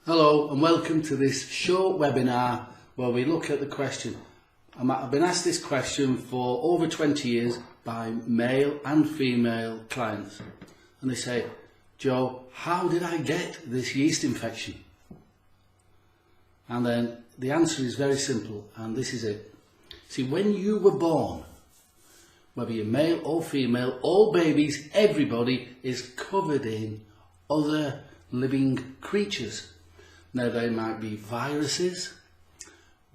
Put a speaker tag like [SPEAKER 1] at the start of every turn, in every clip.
[SPEAKER 1] Hello and welcome to this short webinar where we look at the question. I've been asked this question for over 20 years by male and female clients, and they say, Joe, how did I get this yeast infection? And then the answer is very simple, and this is it. See, when you were born, whether you're male or female, all babies, everybody is covered in other living creatures. Now they might be viruses,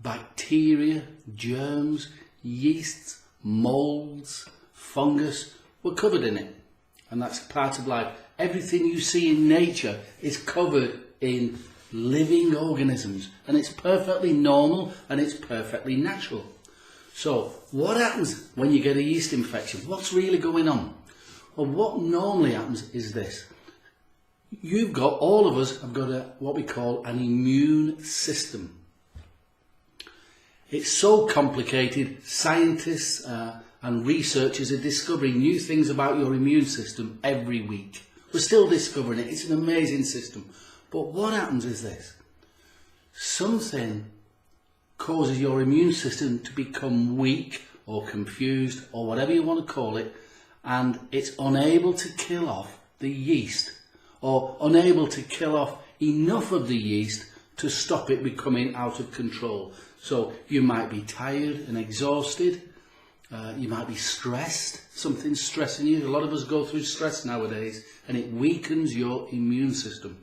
[SPEAKER 1] bacteria, germs, yeasts, molds, fungus. We're covered in it, and that's part of life. Everything you see in nature is covered in living organisms, and it's perfectly normal and it's perfectly natural. So what happens when you get a yeast infection? What's really going on? Well, what normally happens is this. All of us have got what we call an immune system. It's so complicated, scientists and researchers are discovering new things about your immune system every week. We're still discovering it. It's an amazing system. But what happens is this. Something causes your immune system to become weak or confused or whatever you want to call it, and it's unable to kill off the yeast, or unable to kill off enough of the yeast to stop it becoming out of control. So you might be tired and exhausted, you might be stressed, something's stressing you. A lot of us go through stress nowadays, and it weakens your immune system.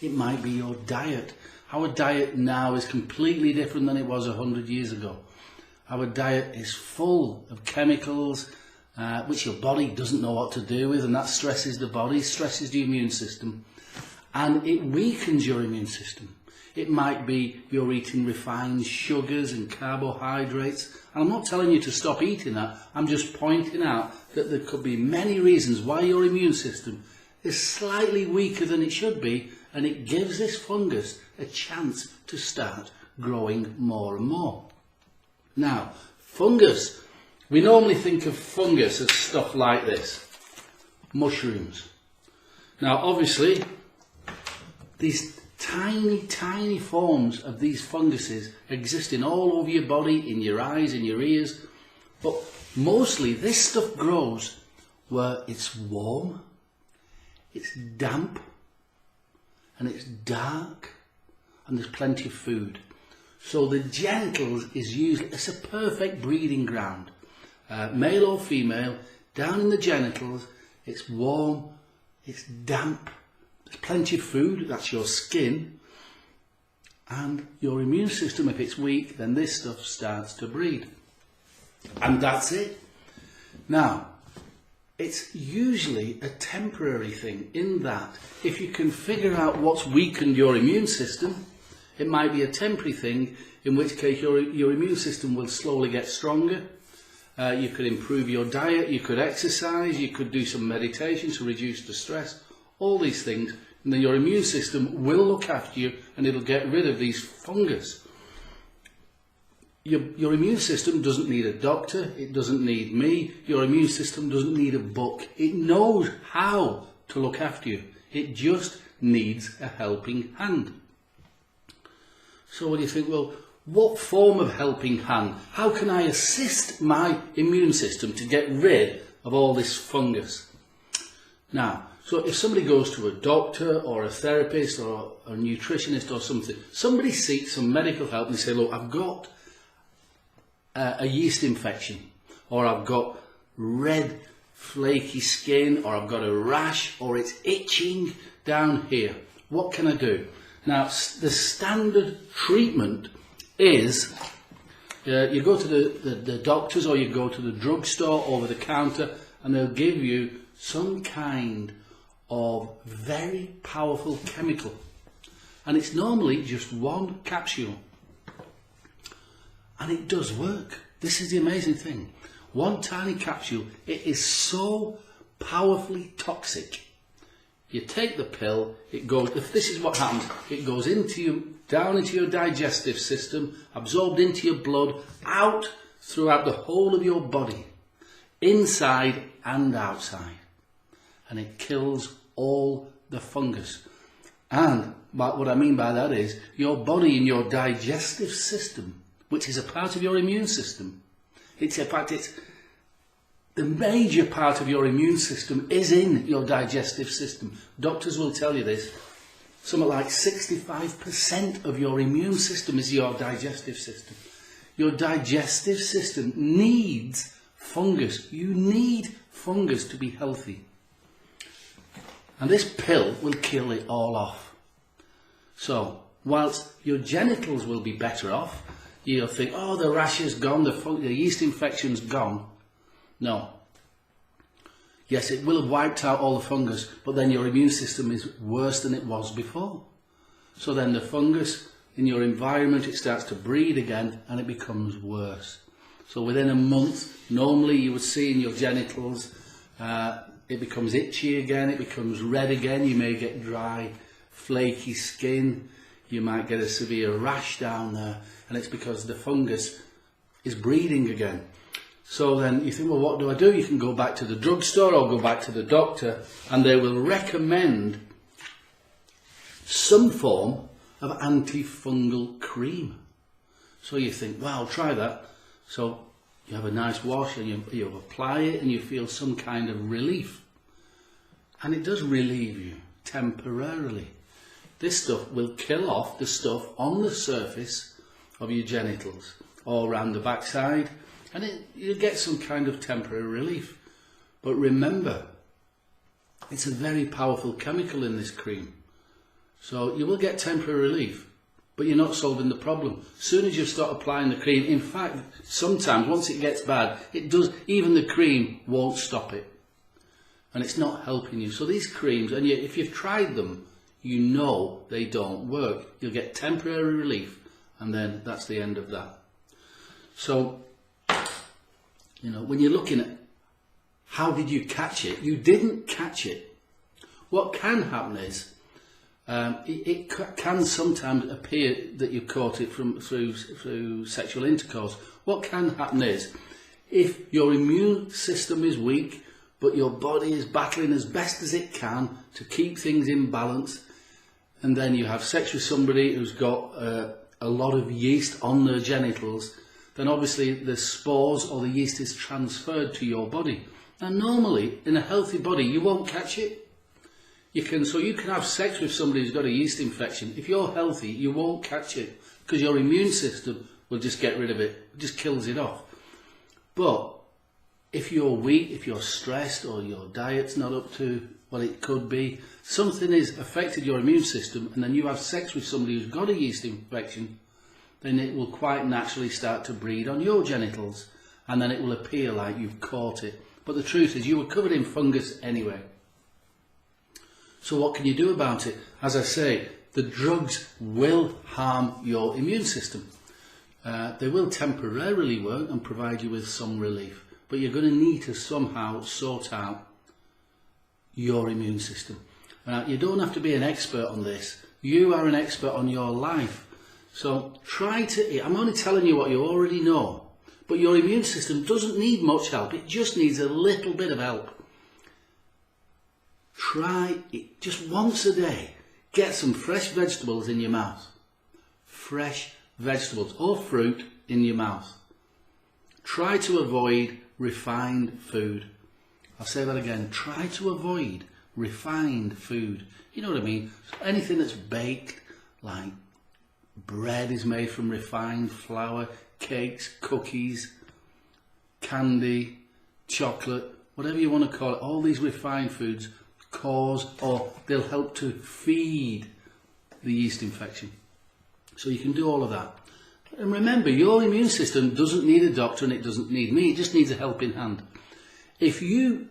[SPEAKER 1] It might be your diet. Our diet now is completely different than it was 100 years ago. Our diet is full of chemicals, which your body doesn't know what to do with, and that stresses the body, stresses the immune system, and it weakens your immune system. It might be you're eating refined sugars and carbohydrates, and I'm not telling you to stop eating that. I'm just pointing out that there could be many reasons why your immune system is slightly weaker than it should be, and it gives this fungus a chance to start growing more and more. Now, fungus. We normally think of fungus as stuff like this, mushrooms. Now obviously these tiny forms of these funguses exist in all over your body, in your eyes, in your ears, but mostly this stuff grows where it's warm, it's damp, and it's dark, and there's plenty of food. So the genitals is usually, it's a perfect breeding ground. Male or female, down in the genitals, it's warm, it's damp, there's plenty of food, that's your skin, and your immune system, if it's weak, then this stuff starts to breed. And that's it. Now, it's usually a temporary thing in that if you can figure out what's weakened your immune system, it might be a temporary thing, in which case your immune system will slowly get stronger. You could improve your diet, you could exercise, you could do some meditation to reduce the stress, all these things, and then your immune system will look after you and it'll get rid of these fungus. Your immune system doesn't need a doctor, it doesn't need me, your immune system doesn't need a book. It knows how to look after you. It just needs a helping hand. So when you think, well, what form of helping hand? How can I assist my immune system to get rid of all this fungus? Now, so if somebody goes to a doctor or a therapist or a nutritionist or something, somebody seeks some medical help and they say, look, I've got a yeast infection, or I've got red flaky skin, or I've got a rash, or it's itching down here. What can I do? Now, the standard treatment is you go to the doctors, or you go to the drugstore over the counter, and they'll give you some kind of very powerful chemical, and it's normally just one capsule, and it does work. This is the amazing thing. One tiny capsule, it is so powerfully toxic. You take the pill, it goes, if this is what happens, it goes down into your digestive system, absorbed into your blood, out throughout the whole of your body, inside and outside. And it kills all the fungus. And what I mean by that is your body and your digestive system, which is a part of your immune system. It's the major part of your immune system is in your digestive system. Doctors will tell you this. Something like 65% of your immune system is your digestive system. Your digestive system needs fungus. You need fungus to be healthy. And this pill will kill it all off. So, whilst your genitals will be better off, you'll think, oh, the rash is gone, the yeast infection's gone. No. Yes, it will have wiped out all the fungus, but then your immune system is worse than it was before. So then the fungus in your environment, it starts to breed again and it becomes worse. So within a month, normally you would see in your genitals, it becomes itchy again, it becomes red again, you may get dry, flaky skin, you might get a severe rash down there, and it's because the fungus is breeding again. So then you think, well, what do I do? You can go back to the drugstore or go back to the doctor, and they will recommend some form of antifungal cream. So you think, well, I'll try that. So you have a nice wash and you apply it and you feel some kind of relief. And it does relieve you temporarily. This stuff will kill off the stuff on the surface of your genitals or around the backside, and you'll get some kind of temporary relief. But remember, it's a very powerful chemical in this cream. So you will get temporary relief, but you're not solving the problem. As soon as you start applying the cream, in fact, sometimes once it gets bad, even the cream won't stop it. And it's not helping you. So these creams, and if you've tried them, you know they don't work. You'll get temporary relief, and then that's the end of that. So, when you're looking at how did you catch it, you didn't catch it. What can happen is, it can sometimes appear that you caught it through sexual intercourse. What can happen is, if your immune system is weak, but your body is battling as best as it can to keep things in balance, and then you have sex with somebody who's got a lot of yeast on their genitals, then obviously the spores or the yeast is transferred to your body. Now normally, in a healthy body, you won't catch it. You can have sex with somebody who's got a yeast infection. If you're healthy, you won't catch it because your immune system will just get rid of it, just kills it off. But if you're weak, if you're stressed, or your diet's not up to what it could be, something has affected your immune system, and then you have sex with somebody who's got a yeast infection, then it will quite naturally start to breed on your genitals, and then it will appear like you've caught it. But the truth is you were covered in fungus anyway. So what can you do about it? As I say, the drugs will harm your immune system. They will temporarily work and provide you with some relief, but you're going to need to somehow sort out your immune system. You don't have to be an expert on this. You are an expert on your life. So try to eat. I'm only telling you what you already know. But your immune system doesn't need much help. It just needs a little bit of help. Try it just once a day. Get some fresh vegetables in your mouth. Fresh vegetables or fruit in your mouth. Try to avoid refined food. I'll say that again. Try to avoid refined food. You know what I mean? Anything that's baked, like bread is made from refined flour, cakes, cookies, candy, chocolate, whatever you want to call it. All these refined foods they'll help to feed the yeast infection. So you can do all of that. And remember, your immune system doesn't need a doctor and it doesn't need me. It just needs a helping hand. If you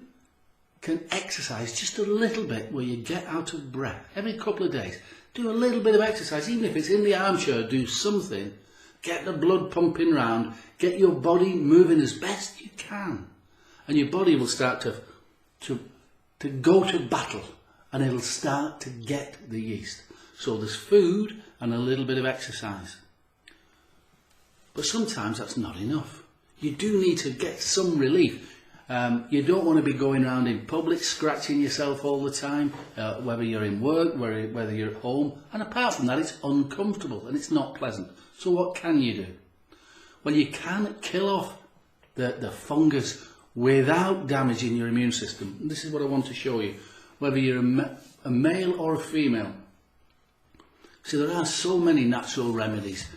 [SPEAKER 1] can exercise just a little bit where you get out of breath every couple of days, do a little bit of exercise, even if it's in the armchair, do something, get the blood pumping round, get your body moving as best you can, and your body will start to go to battle, and it'll start to get the yeast. So there's food and a little bit of exercise. But sometimes that's not enough. You do need to get some relief. You don't want to be going around in public scratching yourself all the time, whether you're in work, whether you're at home. And apart from that, it's uncomfortable and it's not pleasant. So what can you do? Well, you can kill off the fungus without damaging your immune system. And this is what I want to show you, whether you're a male or a female. So there are so many natural remedies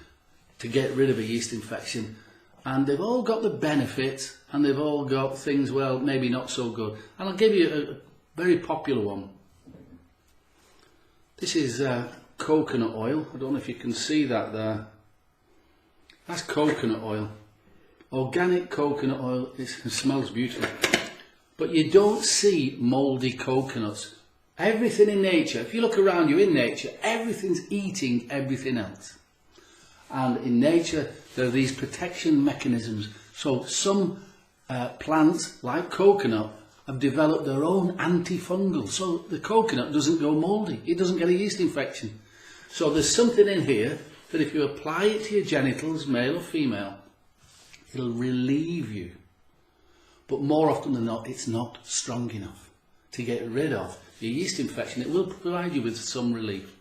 [SPEAKER 1] to get rid of a yeast infection, and they've all got the benefits and they've all got things, well, maybe not so good. And I'll give you a very popular one. This is coconut oil. I don't know if you can see that there. That's coconut oil. Organic coconut oil. It smells beautiful. But you don't see mouldy coconuts. Everything in nature, if you look around you in nature, everything's eating everything else. And in nature, there are these protection mechanisms. So some plants, like coconut, have developed their own antifungal. So the coconut doesn't go mouldy. It doesn't get a yeast infection. So there's something in here that if you apply it to your genitals, male or female, it'll relieve you. But more often than not, it's not strong enough to get rid of your yeast infection. It will provide you with some relief.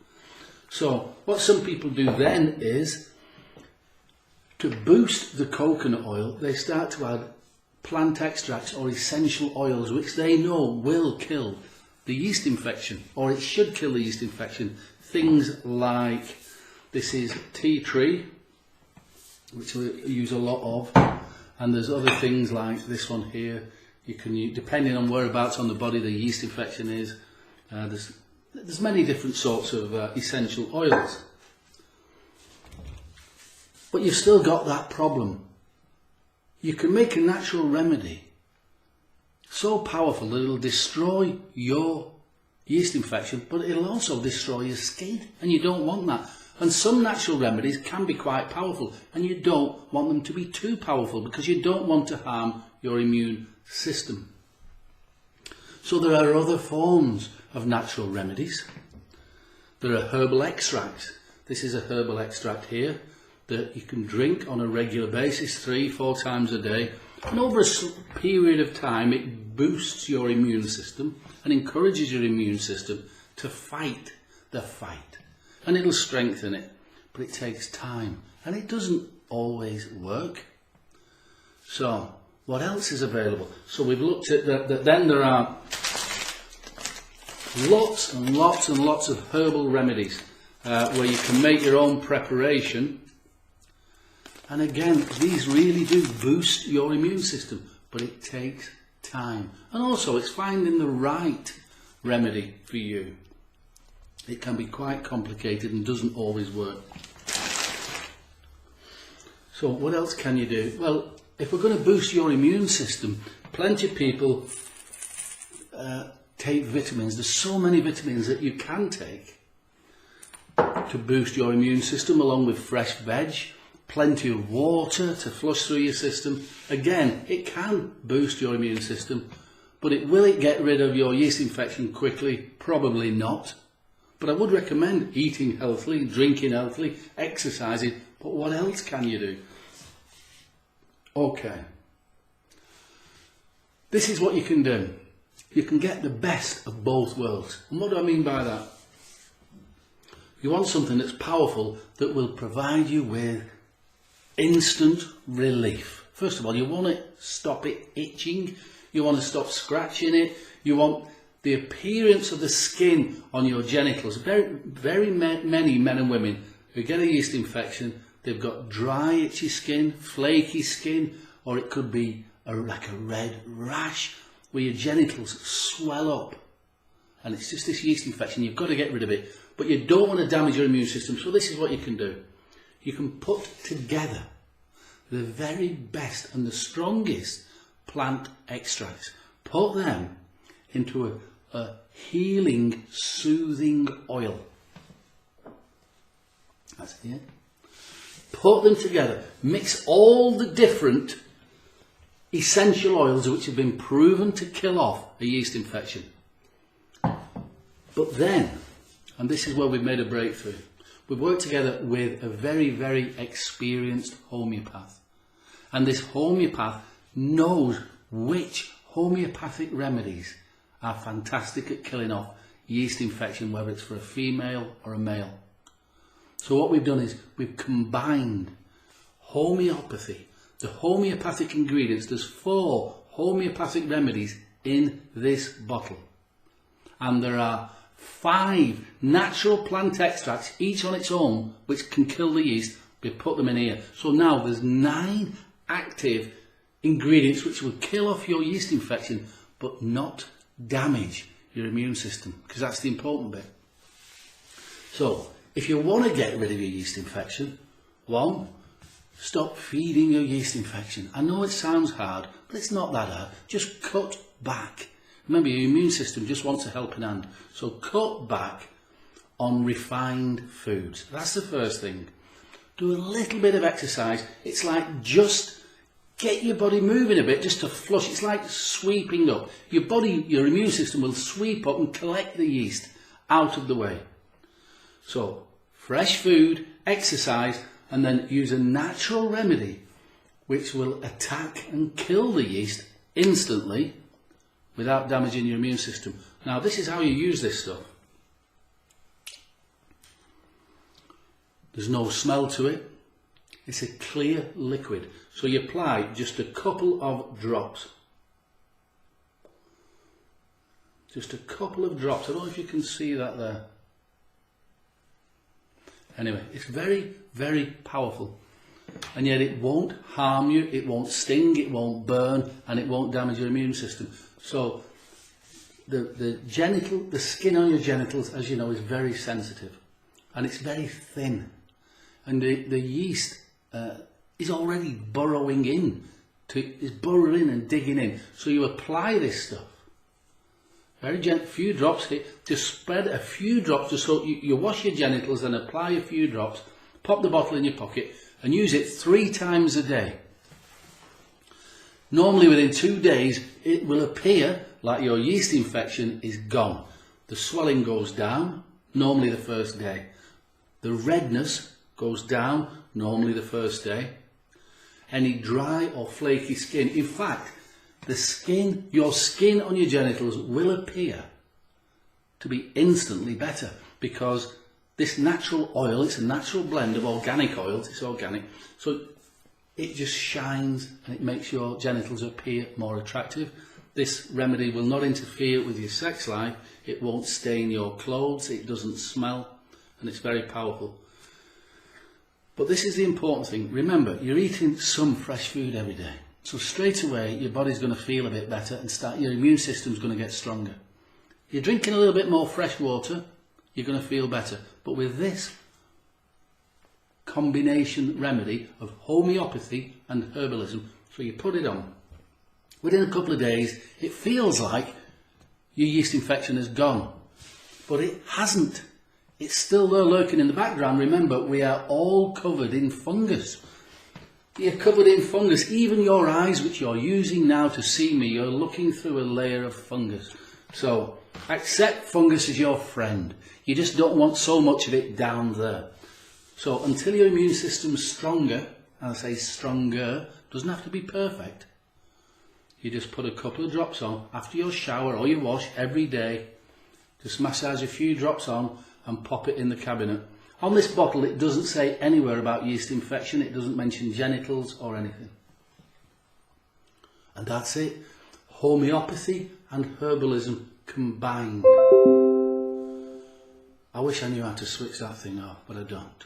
[SPEAKER 1] So what some people do then is, to boost the coconut oil, they start to add plant extracts or essential oils which they know will kill the yeast infection, or it should kill the yeast infection. Things like, this is tea tree, which we use a lot of, and there's other things like this one here. You can use, depending on whereabouts on the body the yeast infection is, there's many different sorts of essential oils. But you've still got that problem. You can make a natural remedy so powerful that it'll destroy your yeast infection, but it'll also destroy your skin, and you don't want that. And some natural remedies can be quite powerful, and you don't want them to be too powerful because you don't want to harm your immune system. So there are other forms of natural remedies. There are herbal extracts. This is a herbal extract here that you can drink on a regular basis, 3-4 times a day, and over a period of time it boosts your immune system and encourages your immune system to fight the fight, and it'll strengthen it, but it takes time and it doesn't always work. So what else is available? So we've looked at that. Then there are lots and lots and lots of herbal remedies where you can make your own preparation. And again, these really do boost your immune system, but it takes time. And also, it's finding the right remedy for you. It can be quite complicated and doesn't always work. So what else can you do? Well, if we're going to boost your immune system, plenty of people take vitamins. There's so many vitamins that you can take to boost your immune system, along with fresh veg. Plenty of water to flush through your system. Again, it can boost your immune system, but will it get rid of your yeast infection quickly? Probably not. But I would recommend eating healthily, drinking healthily, exercising. But what else can you do? Okay. This is what you can do. You can get the best of both worlds. And what do I mean by that? You want something that's powerful, that will provide you with instant relief. First of all, you want to stop it itching. You want to stop scratching it. You want the appearance of the skin on your genitals. Very many men and women who get a yeast infection, they've got dry, itchy skin, flaky skin, or it could be like a red rash where your genitals swell up. And it's just this yeast infection. You've got to get rid of it. But you don't want to damage your immune system. So this is what you can do. You can put together the very best and the strongest plant extracts. Put them into a healing, soothing oil. That's it. Put them together. Mix all the different essential oils which have been proven to kill off a yeast infection. But then, and this is where we've made a breakthrough, we've worked together with a very, very experienced homeopath. And this homeopath knows which homeopathic remedies are fantastic at killing off yeast infection, whether it's for a female or a male. So what we've done is we've combined homeopathy, the homeopathic ingredients. There's 4 homeopathic remedies in this bottle. And there are 5 natural plant extracts, each on its own, which can kill the yeast. We put them in here. So now there's 9 active ingredients which will kill off your yeast infection, but not damage your immune system, because that's the important bit. So if you want to get rid of your yeast infection, 1, stop feeding your yeast infection. I know it sounds hard, but it's not that hard. Just cut back. Remember, your immune system just wants a helping hand. So cut back on refined foods. That's the first thing. Do a little bit of exercise. It's like just get your body moving a bit just to flush. It's like sweeping up. Your body, your immune system will sweep up and collect the yeast out of the way. So fresh food, exercise, and then use a natural remedy which will attack and kill the yeast instantly without damaging your immune system. Now this is how you use this stuff. There's no smell to it. It's a clear liquid. So you apply just a couple of drops. Just a couple of drops. I don't know if you can see that there. Anyway, it's very, very powerful. And yet it won't harm you, it won't sting, it won't burn, and it won't damage your immune system. So the skin on your genitals, as you know, is very sensitive. And it's very thin. And the yeast is already burrowing in, is burrowing and digging in. So you apply this stuff. Very gentle, few drops here. Just spread a few drops, just so you wash your genitals and apply a few drops. Pop the bottle in your pocket and use it 3 times a day. Normally within 2 days, it will appear like your yeast infection is gone. The swelling goes down, normally the first day. The redness goes down, normally the first day. Any dry or flaky skin, in fact, your skin on your genitals will appear to be instantly better, because this natural oil, it's a natural blend of organic oils, it's organic, so it just shines and it makes your genitals appear more attractive. This remedy will not interfere with your sex life, it won't stain your clothes, it doesn't smell, and it's very powerful. But this is the important thing. Remember, you're eating some fresh food every day. So straight away, your body's going to feel a bit better and your immune system's going to get stronger. You're drinking a little bit more fresh water, you're going to feel better. But with this combination remedy of homeopathy and herbalism, so you put it on, within a couple of days, it feels like your yeast infection is gone. But it hasn't. It's still there lurking in the background. Remember, we are all covered in fungus. You're covered in fungus. Even your eyes, which you're using now to see me, you're looking through a layer of fungus. So accept fungus as your friend. You just don't want so much of it down there. So until your immune system's stronger, and I say stronger, doesn't have to be perfect. You just put a couple of drops on after your shower or your wash every day. Just massage a few drops on and pop it in the cabinet. On this bottle, it doesn't say anywhere about yeast infection. It doesn't mention genitals or anything. And that's it. Homeopathy and herbalism combined. I wish I knew how to switch that thing off, but I don't.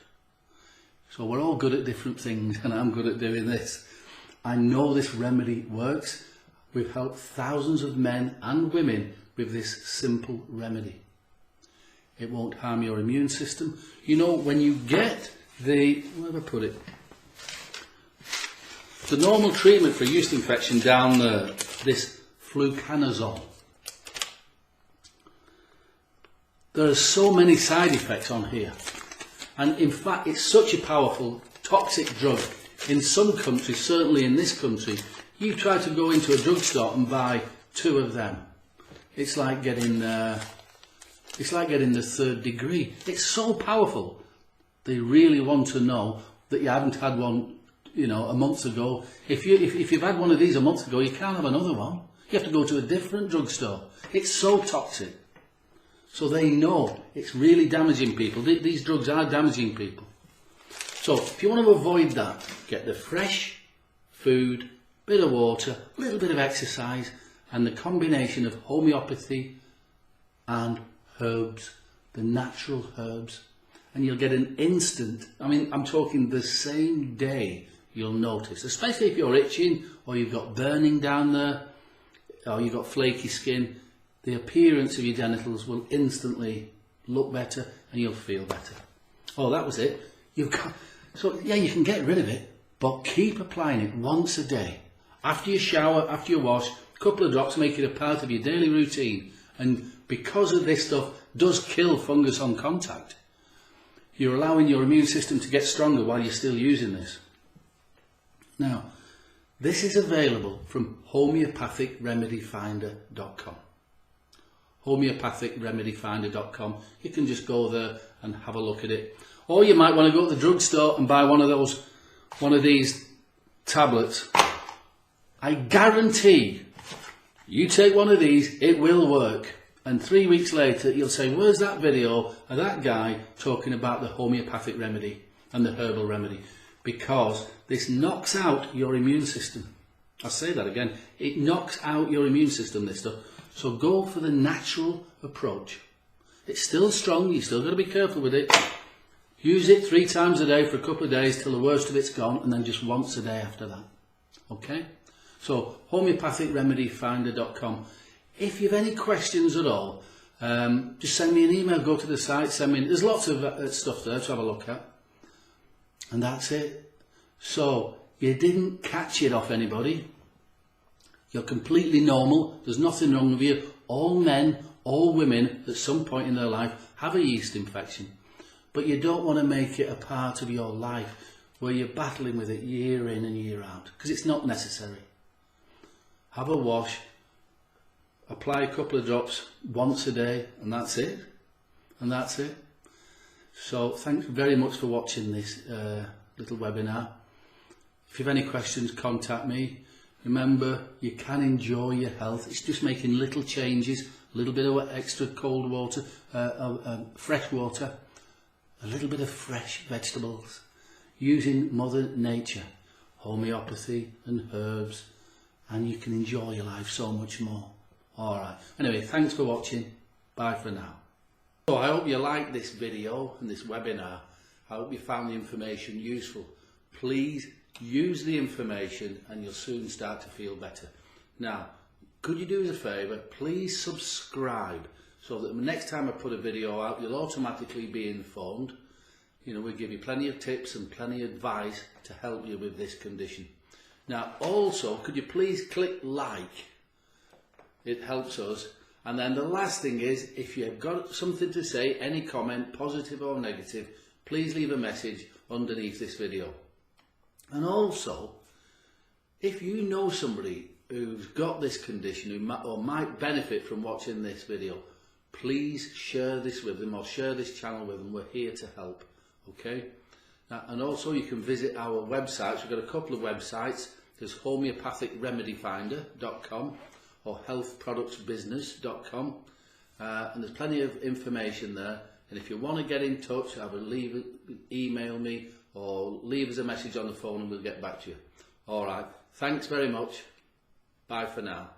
[SPEAKER 1] So we're all good at different things, and I'm good at doing this. I know this remedy works. We've helped thousands of men and women with this simple remedy. It won't harm your immune system. You know, when you get where have I put it? The normal treatment for yeast infection down there, this fluconazole. There are so many side effects on here. And in fact, it's such a powerful toxic drug. In some countries, certainly in this country, you try to go into a drugstore and buy 2 of them. It's like getting the 3rd degree. It's so powerful. They really want to know that you haven't had one, a month ago. If you've had one of these a month ago, you can't have another one. You have to go to a different drugstore. It's so toxic. So they know it's really damaging people. These drugs are damaging people. So if you want to avoid that, get the fresh food, bit of water, a little bit of exercise, and the combination of homeopathy and herbs, the natural herbs, and you'll get an instant, I mean, I'm talking the same day you'll notice, especially if you're itching or you've got burning down there or you've got flaky skin, the appearance of your genitals will instantly look better and you'll feel better. Oh, that was it. So yeah, you can get rid of it, but keep applying it once a day. After you shower, after you wash, a couple of drops, make it a part of your daily routine. And because of this stuff does kill fungus on contact, you're allowing your immune system to get stronger while you're still using this. Now, this is available from homeopathicremedyfinder.com. homeopathicremedyfinder.com. You can just go there and have a look at it. Or you might want to go to the drugstore and buy one of these tablets. I guarantee you take one of these, it will work. And 3 weeks later, you'll say, where's that video of that guy talking about the homeopathic remedy and the herbal remedy? Because this knocks out your immune system. I'll say that again. It knocks out your immune system, this stuff. So go for the natural approach. It's still strong. You've still got to be careful with it. Use it 3 times a day for a couple of days till the worst of it's gone, and then just once a day after that. Okay? So, homeopathicremedyfinder.com. If you have any questions at all, just send me an email, go to the site, there's lots of stuff there to have a look at. And that's it. So, you didn't catch it off anybody. You're completely normal. There's nothing wrong with you. All men, all women, at some point in their life, have a yeast infection. But you don't want to make it a part of your life where you're battling with it year in and year out, because it's not necessary. Have a wash, apply a couple of drops once a day, and that's it. And that's it. So thanks very much for watching this little webinar. If you have any questions, contact me. Remember, you can enjoy your health. It's just making little changes, a little bit of extra cold water, fresh water, a little bit of fresh vegetables, using Mother Nature, homeopathy and herbs, and you can enjoy your life so much more. Alright, anyway, thanks for watching. Bye for now. So I hope you liked this video and this webinar. I hope you found the information useful. Please use the information and you'll soon start to feel better. Now, could you do us a favour? Please subscribe so that the next time I put a video out, you'll automatically be informed. You know, we'll give you plenty of tips and plenty of advice to help you with this condition. Now, also, could you please click like? It helps us. And then the last thing is, if you've got something to say, any comment, positive or negative, please leave a message underneath this video. And also, if you know somebody who's got this condition who might benefit from watching this video, please share this with them or share this channel with them. We're here to help. Okay? And also you can visit our websites. We've got a couple of websites. There's homeopathicremedyfinder.com or healthproductsbusiness.com, and there's plenty of information there. And if you want to get in touch, email me or leave us a message on the phone and we'll get back to you. Alright, thanks very much. Bye for now.